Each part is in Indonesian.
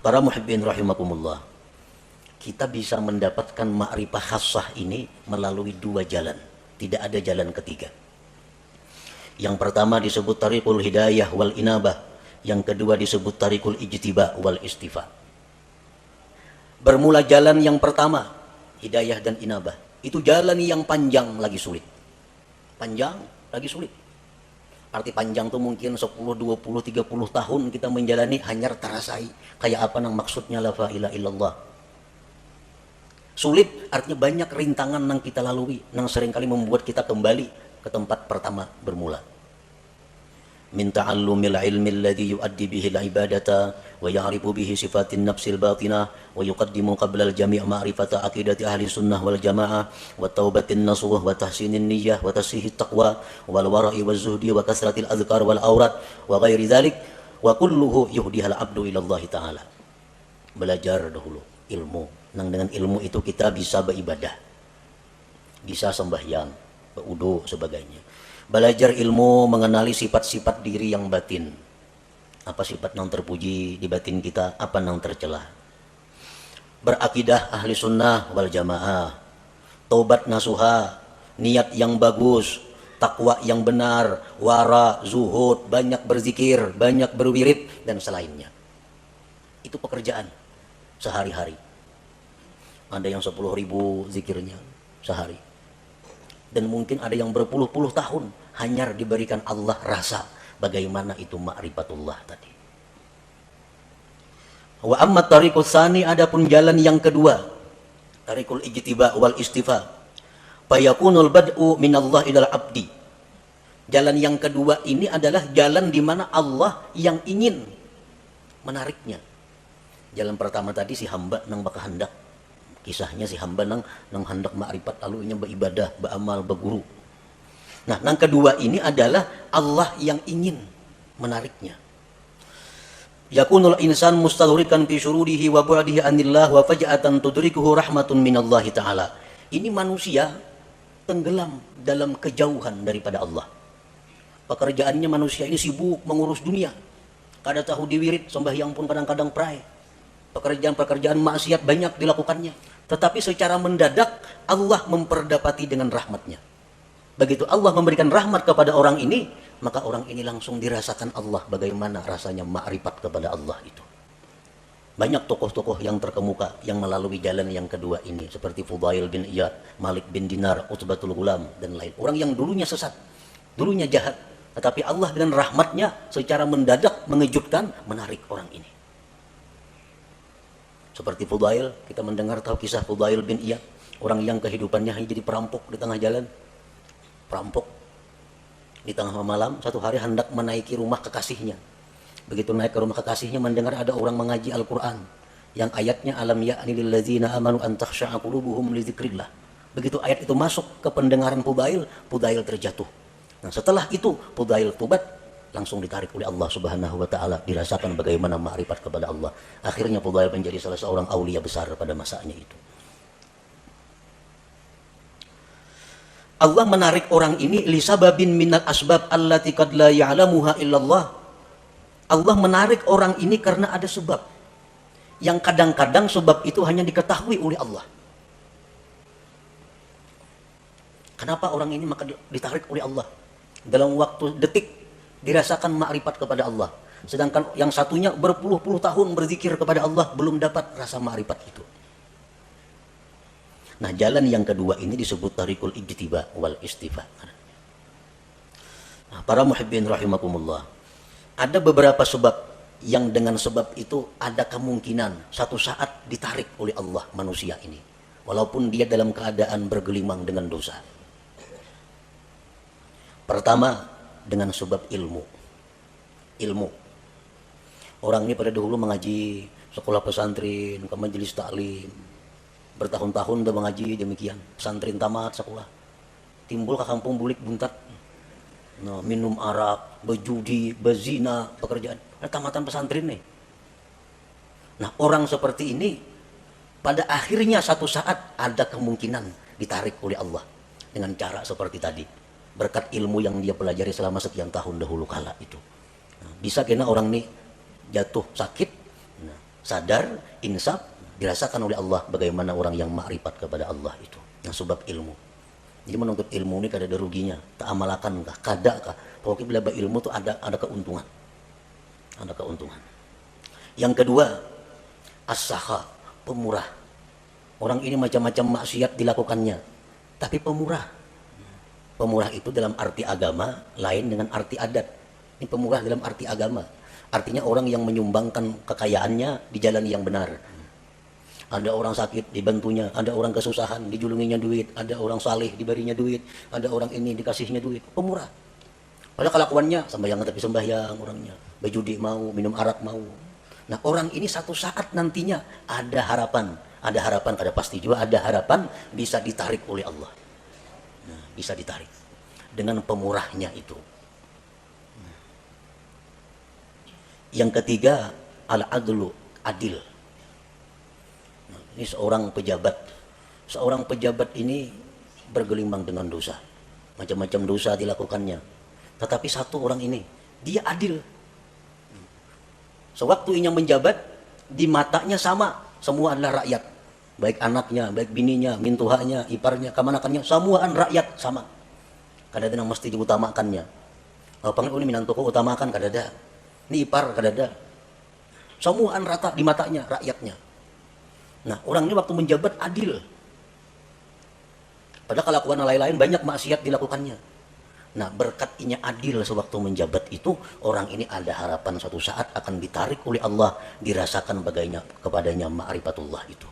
Para muhibbin rahimakumullah, kita bisa mendapatkan ma'rifah khassah ini melalui dua jalan. Tidak ada jalan ketiga. Yang pertama disebut tariqul hidayah wal inabah. Yang kedua disebut tariqul ijtiba wal istifa. Bermula jalan yang pertama, hidayah dan inabah. Itu jalan yang panjang lagi sulit. Panjang lagi sulit. Arti panjang itu mungkin 10, 20, 30 tahun kita menjalani hanya terasai. Kayak apa nang maksudnya la ilaha illallah. Sulit artinya banyak rintangan yang kita lalui, yang seringkali membuat kita kembali ke tempat pertama bermula. Min ta'allumil ilmi alladhi yuaddi bihi al-ibadata wa ya'rifu bihi sifatin nafsil batinah wa yuqaddimu qabla al-jami' ma'rifata aqidati ahli sunnah wal jamaah wa taubatin nasuh wa tahsinin niyyah wa tasihit taqwa wal wara'i wal zuhdi wa kasratil adhkar wal aurat wa ghairi dhalik wa kulluhu yuhdihal abdu ilallah ta'ala. Belajar dahulu ilmu. Nang dengan ilmu itu kita bisa beribadah, bisa sembahyang, berwudu sebagainya. Belajar ilmu mengenali sifat-sifat diri yang batin. Apa sifat yang terpuji di batin kita, apa yang tercela. Berakidah ahli sunnah wal jamaah, taubat nasuha, niat yang bagus, takwa yang benar, wara, zuhud, banyak berzikir, banyak berwirid dan selainnya. Itu pekerjaan sehari-hari. Ada yang 10.000 zikirnya sehari. Dan mungkin ada yang berpuluh-puluh tahun hanya diberikan Allah rasa bagaimana itu ma'rifatullah tadi. Wa amma tariqus tsani, adapun jalan yang kedua, tariqul ijtiba wal istifa. Fayakunul bad'u minallah ilal abdi. Jalan yang kedua ini adalah jalan di mana Allah yang ingin menariknya. Jalan pertama tadi si hamba nang baka hendak, kisahnya si hamba nang hendak ma'rifat lalu nya beribadah, beramal, berguru. Nah, yang kedua ini adalah Allah yang ingin menariknya. Yakunul insan mustadhrikan fi syururihi wa bu'dihi anillah wa faj'atan tudrikuhu rahmatun minallahi ta'ala. Ini manusia tenggelam dalam kejauhan daripada Allah. Pekerjaannya manusia ini sibuk mengurus dunia. Kada tahu diwirid, sembahyang pun kadang-kadang pray. Pekerjaan-pekerjaan maksiat banyak dilakukannya. Tetapi secara mendadak Allah memperdapati dengan rahmatnya. Begitu Allah memberikan rahmat kepada orang ini, maka orang ini langsung dirasakan Allah bagaimana rasanya ma'rifat kepada Allah itu. Banyak tokoh-tokoh yang terkemuka yang melalui jalan yang kedua ini, seperti Fudail bin Iyad, Malik bin Dinar, Utbatul Ghulam dan lain. Orang yang dulunya sesat, dulunya jahat, tetapi Allah dengan rahmatnya secara mendadak mengejutkan, menarik orang ini. Seperti Fudail, kita mendengar tahu kisah Fudail bin Iyad, orang yang kehidupannya hanya jadi perampok di tengah jalan. Perampok di tengah malam, satu hari hendak menaiki rumah kekasihnya. Begitu naik ke rumah kekasihnya, mendengar ada orang mengaji Al-Quran yang ayatnya alam ya'ni lil ladzina amanu an takhsha'a qulubuhum li dzikrillah. Begitu ayat itu masuk ke pendengaran Fudail, Fudail terjatuh. Nah, setelah itu Fudail tobat, langsung ditarik oleh Allah Subhanahu wa taala, dirasakan bagaimana ma'rifat kepada Allah. Akhirnya Fudail menjadi salah seorang aulia besar pada masanya itu. Allah menarik orang ini lisababin minal asbab allati qad la ya'lamuha illallah. Allah menarik orang ini karena ada sebab yang kadang-kadang sebab itu hanya diketahui oleh Allah. Kenapa orang ini maka ditarik oleh Allah? Dalam waktu detik dirasakan ma'rifat kepada Allah. Sedangkan yang satunya berpuluh-puluh tahun berzikir kepada Allah belum dapat rasa ma'rifat itu. Nah, jalan yang kedua ini disebut tariqul ijtiba wal istifa. Nah, para muhibbin rahimakumullah, ada beberapa sebab yang dengan sebab itu ada kemungkinan satu saat ditarik oleh Allah manusia ini, walaupun dia dalam keadaan bergelimang dengan dosa. Pertama, dengan sebab ilmu. Ilmu. Orang ini pada dahulu mengaji sekolah pesantren, ke majelis taklim. Bertahun-tahun udah mengaji demikian, pesantren tamat sekolah, timbul ke kampung bulik buntat, nah, minum arak, berjudi, berzina, pekerjaan, tamatan pesantren nih. Nah, orang seperti ini pada akhirnya satu saat ada kemungkinan ditarik oleh Allah dengan cara seperti tadi, berkat ilmu yang dia pelajari selama sekian tahun dahulu kala itu. Nah, bisa kena orang nih jatuh sakit, nah, sadar, insaf, dirasakan oleh Allah bagaimana orang yang ma'rifat kepada Allah itu. Nah, sebab ilmu. Jadi menuntut ilmu ini kada ada ruginya. Tak amalakan kah, kada kah. Pokoknya bila ilmu itu ada keuntungan. Ada keuntungan. Yang kedua, as-sakha, pemurah. Orang ini macam-macam maksiat dilakukannya, tapi pemurah. Pemurah itu dalam arti agama lain dengan arti adat. Ini pemurah dalam arti agama. Artinya orang yang menyumbangkan kekayaannya di jalan yang benar. Ada orang sakit dibantunya, ada orang kesusahan dijulunginya duit, ada orang saleh diberinya duit, ada orang ini dikasihnya duit. Pemurah. Padahal kelakuannya sembahyang tapi sembahyang orangnya, berjudi mau, minum arak mau. Nah, orang ini satu saat nantinya ada harapan, kada pasti juga ada harapan bisa ditarik oleh Allah. Nah, bisa ditarik dengan pemurahnya itu. Yang ketiga, al-adlu, adil. Nah, ini seorang pejabat. Seorang pejabat ini bergelimang dengan dosa. Macam-macam dosa dilakukannya. Tetapi satu orang ini, dia adil. Sewaktu ia menjabat, di matanya sama, semua adalah rakyat. Baik anaknya, baik bininya, mintuhanya, iparnya, kamanakannya, semuaan rakyat sama. Kadang-kadang mesti diutamakannya. Panggil ini minantu ko utamakan, kadang-kadang. Ini ipar, kadang-kadang. Semuaan rata di matanya, rakyatnya. Nah, orang ini waktu menjabat adil. Padahal kelakuan lain-lain banyak maksiat dilakukannya. Nah, berkat inya adil sewaktu menjabat itu, orang ini ada harapan suatu saat akan ditarik oleh Allah, dirasakan kepadanya ma'rifatullah itu.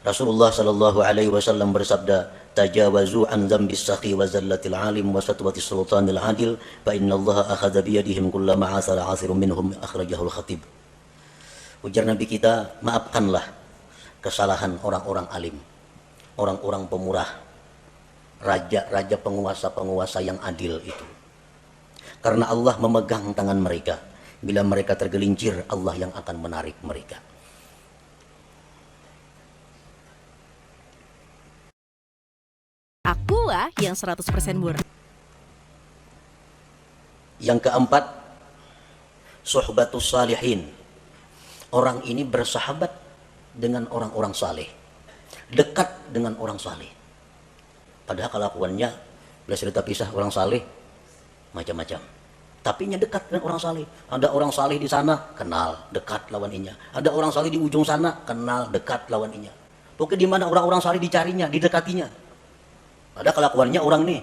Rasulullah sallallahu alaihi wasallam bersabda, "Tajawazu an dzambis sakhi wa zallatil alim wa satwatis sultanil adil, fa innallaha akhadha bi yadihim kullama asara asirun minhum." Akhrajahul Khatib. Ujar Nabi kita, maafkanlah kesalahan orang-orang alim, orang-orang pemurah, raja-raja, penguasa-penguasa yang adil itu. Karena Allah memegang tangan mereka. Bila mereka tergelincir, Allah yang akan menarik mereka. Aqua yang 100% murah. Yang keempat, suhbatus salihin. Orang ini bersahabat dengan orang-orang saleh. Dekat dengan orang saleh. Padahal kelakuannya bila cerita pisah orang saleh macam-macam. Tapi nya dekat dengan orang saleh. Ada orang saleh di sana, kenal, dekat lawan inya. Ada orang saleh di ujung sana, kenal, dekat lawan inya. Pokoknya di mana orang-orang saleh dicarinya, didekatinya. Padahal kelakuannya orang nih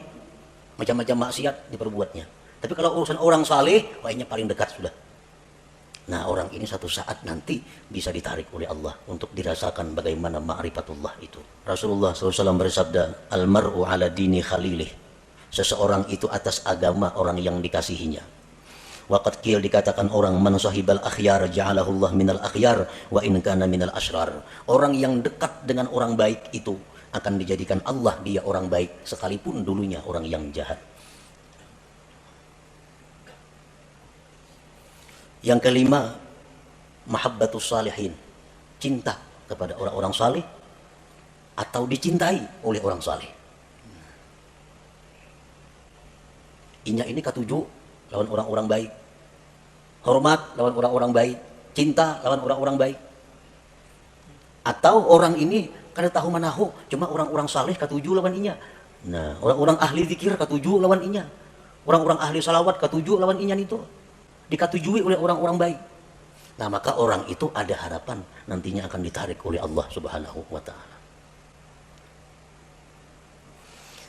macam-macam maksiat diperbuatnya. Tapi kalau urusan orang saleh, wahnya paling dekat sudah. Nah, orang ini satu saat nanti bisa ditarik oleh Allah untuk dirasakan bagaimana ma'rifatullah itu. Rasulullah SAW bersabda, "Al-mar'u ala dini khalilih." Seseorang itu atas agama orang yang dikasihinya. Waqad qil, dikatakan orang, "Man sahibal akhyar ja'alahullah minal akhyar wa in kana minal asrar." Orang yang dekat dengan orang baik itu akan dijadikan Allah dia orang baik sekalipun dulunya orang yang jahat. Yang kelima, mahabbatus salihin, cinta kepada orang-orang saleh atau dicintai oleh orang saleh. Inya ini ketujuh lawan orang-orang baik, hormat lawan orang-orang baik, cinta lawan orang-orang baik. Atau orang ini kada tahu manahu, cuma orang-orang saleh ketujuh lawan inya. Nah, orang-orang ahli zikir ketujuh lawan inya, orang-orang ahli salawat ketujuh lawan inya itu. Dikatujui oleh orang-orang baik. Nah, maka orang itu ada harapan nantinya akan ditarik oleh Allah Subhanahu wa ta'ala.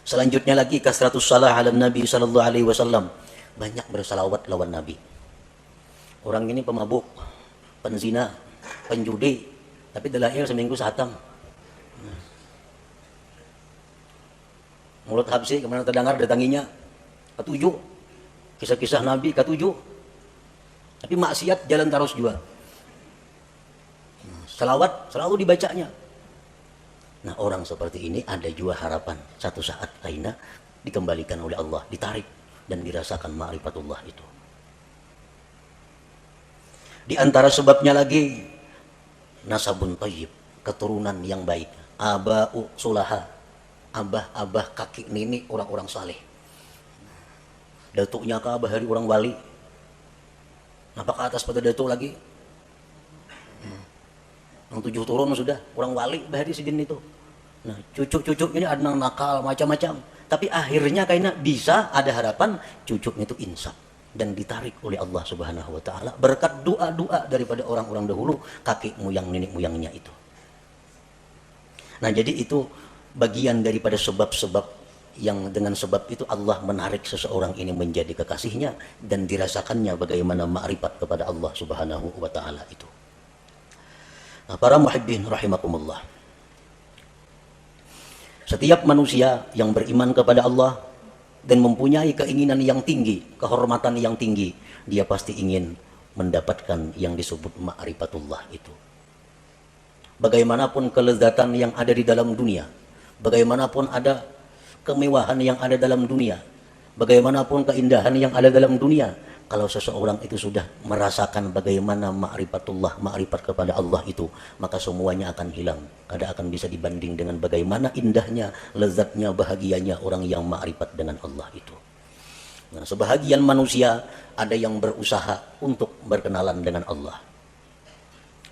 Selanjutnya lagi, kasratus salah ala Nabi sallallahu alaihi wasallam. Banyak bersalawat lawan Nabi. Orang ini pemabuk, penzina, penjudi, tapi dalahir seminggu satam. Mulut habsi kemana terdengar datanginya. Ketujuh. Kisah-kisah Nabi ketujuh. Tapi maksiat jalan terus juga. Selawat selalu dibacanya. Nah, orang seperti ini ada juga harapan satu saat lainnya dikembalikan oleh Allah, ditarik dan dirasakan ma'rifatullah itu. Di antara sebabnya lagi, nasabun thayyib, keturunan yang baik. Aba'u sulaha, abah-abah kakek nenek orang-orang saleh. Datuknya ke abah hari orang wali. Apa ke atas pada datuk lagi? Yang 7 turun sudah, orang wali bahari segini itu. Nah, cucu-cucu ini ada yang nakal macam-macam. Tapi akhirnya kayaknya bisa ada harapan cucunya itu insaf dan ditarik oleh Allah Subhanahu wa taala berkat doa-doa daripada orang-orang dahulu, kakek moyang nenek moyangnya itu. Nah, jadi itu bagian daripada sebab-sebab yang dengan sebab itu Allah menarik seseorang ini menjadi kekasihnya dan dirasakannya bagaimana ma'rifat kepada Allah Subhanahu wa taala itu. Nah, para muhibbin rahimakumullah. Setiap manusia yang beriman kepada Allah dan mempunyai keinginan yang tinggi, kehormatan yang tinggi, dia pasti ingin mendapatkan yang disebut ma'rifatullah itu. Bagaimanapun kelezatan yang ada di dalam dunia, bagaimanapun ada kemewahan yang ada dalam dunia, bagaimanapun keindahan yang ada dalam dunia, kalau seseorang itu sudah merasakan bagaimana ma'rifatullah, ma'rifat kepada Allah itu, maka semuanya akan hilang. Kada akan bisa dibanding dengan bagaimana indahnya, lezatnya, bahagianya orang yang ma'rifat dengan Allah itu. Nah, sebahagian manusia ada yang berusaha untuk berkenalan dengan Allah.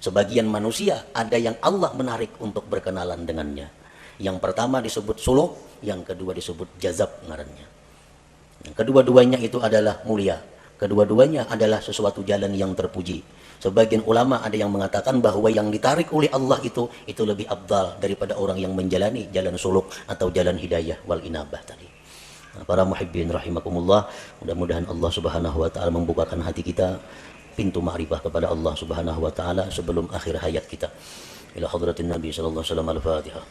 Sebagian manusia ada yang Allah menarik untuk berkenalan dengannya. Yang pertama disebut suluk, yang kedua disebut jazab ngarannya. Yang kedua-duanya itu adalah mulia. Kedua-duanya adalah sesuatu jalan yang terpuji. Sebagian ulama ada yang mengatakan bahwa yang ditarik oleh Allah itu lebih afdal daripada orang yang menjalani jalan suluk atau jalan hidayah wal inabah tadi. Nah, para muhibbin rahimakumullah, mudah-mudahan Allah Subhanahu wa taala membukakan hati kita pintu ma'rifah kepada Allah Subhanahu wa taala sebelum akhir hayat kita. Ila hadratin Nabi sallallahu alaihi wasallam al-Fatihah.